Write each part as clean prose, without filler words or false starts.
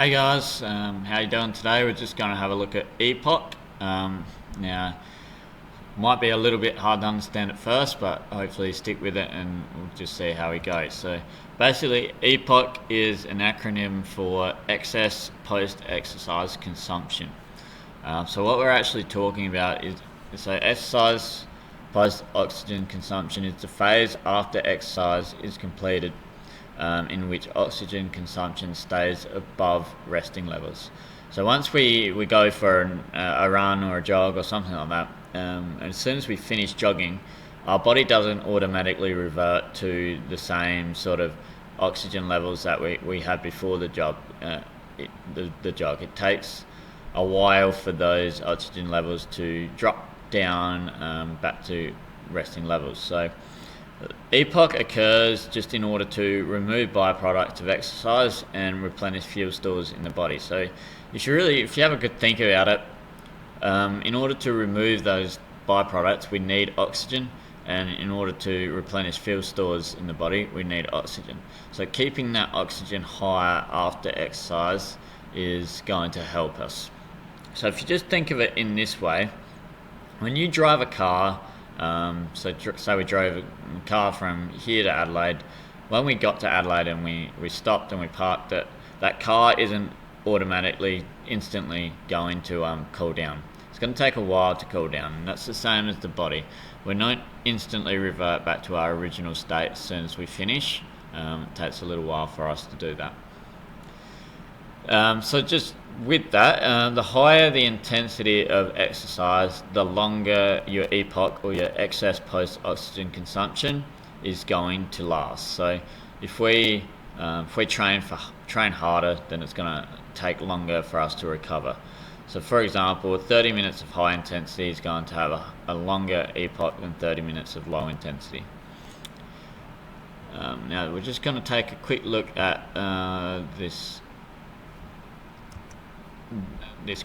Hey guys, how you doing today? We're just going to have a look at Epoc. Now, might be a little bit hard to understand at first, but hopefully stick with it and we'll just see how we go. So basically, Epoc is an acronym for excess post-exercise consumption. So what we're actually talking about is, so exercise post-oxygen consumption is the phase after exercise is completed, in which oxygen consumption stays above resting levels. So once we go for a run or a jog or something like that, and as soon as we finish jogging, our body doesn't automatically revert to the same sort of oxygen levels that we had before the jog. The jog. It takes a while for those oxygen levels to drop down back to resting levels. So Epoc occurs just in order to remove byproducts of exercise and replenish fuel stores in the body. So if you have a good think about it, in order to remove those byproducts, we need oxygen, and in order to replenish fuel stores in the body, we need oxygen. So keeping that oxygen higher after exercise is going to help us. So if you just think of it in this way, when you drive a car, so say we drove a car from here to Adelaide. When we got to Adelaide and we stopped and we parked it, that car isn't automatically, instantly going to cool down. It's going to take a while to cool down, and that's the same as the body. We don't instantly revert back to our original state as soon as we finish. It takes a little while for us to do that. So just with that, the higher the intensity of exercise, the longer your EPOC or your excess post-oxygen consumption is going to last. So if we train harder, then it's going to take longer for us to recover. So for example, 30 minutes of high intensity is going to have a longer EPOC than 30 minutes of low intensity. Now we're just going to take a quick look at this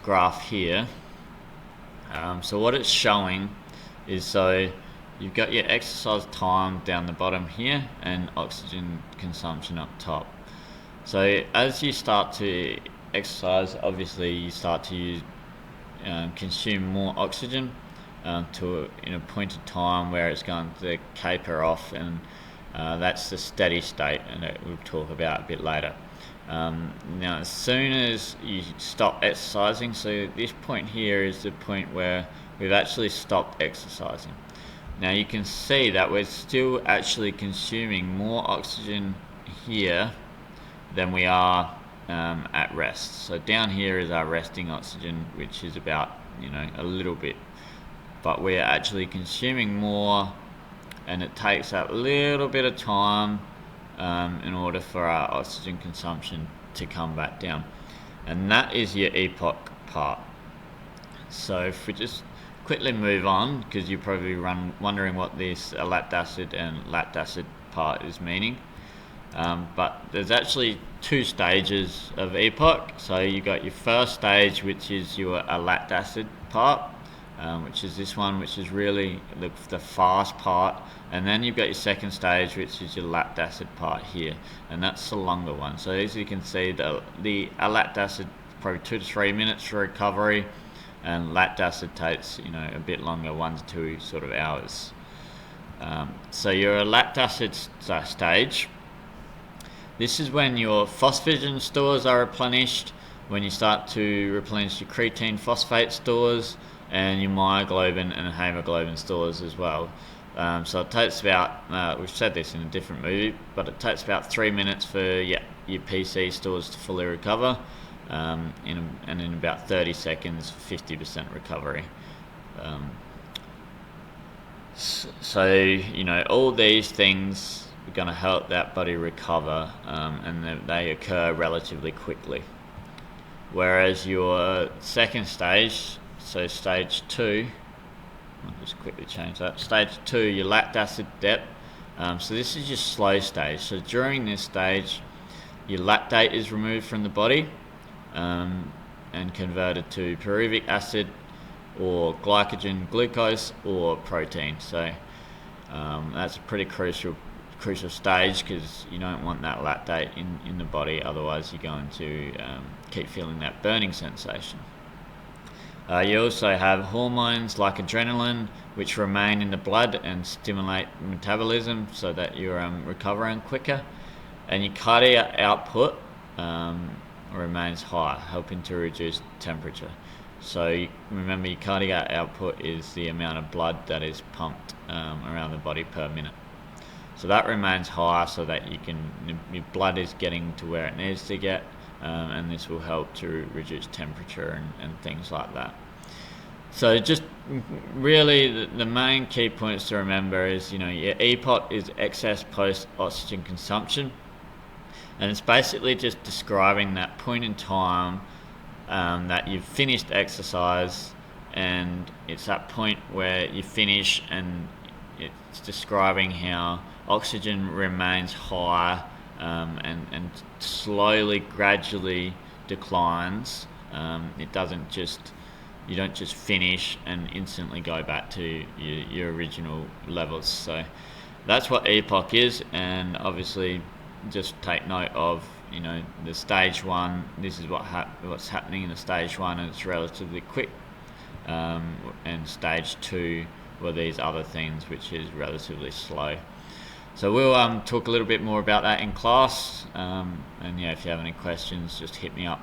graph here. So what it's showing is, so you've got your exercise time down the bottom here and oxygen consumption up top. So as you start to exercise, obviously you start to consume more oxygen to a point of time where it's going to taper off, and that's the steady state, and that we'll talk about a bit later. Now as soon as you stop exercising, so this point here is the point where we've actually stopped exercising. Now you can see that we're still actually consuming more oxygen here than we are at rest. So down here is our resting oxygen, which is about a little bit, but we're actually consuming more, and it takes a little bit of time in order for our oxygen consumption to come back down, and that is your EPOC part. So if we just quickly move on, because you're probably wondering what this lactacid and lactacid part is meaning, but there's actually two stages of EPOC. So you got your first stage, which is your lactacid part, which is this one, which is really the fast part, and then you've got your second stage, which is your lactacid part here, and that's the longer one. So as you can see, the lactacid probably 2 to 3 minutes for recovery, and lactacid takes a bit longer, 1 to 2 sort of hours. So your lactacid stage, this is when your phosphagen stores are replenished, when you start to replenish your creatine phosphate stores, and your myoglobin and hemoglobin stores as well. So it takes about, we've said this in a different movie, but it takes about 3 minutes for your PC stores to fully recover, and in about 30 seconds, 50% recovery. So all these things are going to help that body recover, and they occur relatively quickly. Whereas your second stage, so stage 2, I'll just quickly change that. Stage 2, your lactacid depth. So this is your slow stage. So during this stage, your lactate is removed from the body and converted to pyruvic acid or glycogen, glucose, or protein. So that's a pretty crucial crucial stage, because you don't want that lactate in the body, otherwise you're going to keep feeling that burning sensation. You also have hormones like adrenaline, which remain in the blood and stimulate metabolism so that you're recovering quicker. And your cardiac output remains high, helping to reduce temperature. So remember, your cardiac output is the amount of blood that is pumped around the body per minute. So that remains high, so that your blood is getting to where it needs to get, and this will help to reduce temperature and things like that. So just really the main key points to remember is, your EPOC is excess post-oxygen consumption, and it's basically just describing that point in time that you've finished exercise, and it's that point where you finish, and it's describing how oxygen remains high and slowly, gradually declines. You don't just finish and instantly go back to your original levels. So that's what EPOC is, and obviously just take note of the stage 1. This is what's happening in the stage 1, and it's relatively quick, and stage 2 were these other things, which is relatively slow. So we'll talk a little bit more about that in class, and if you have any questions, just hit me up.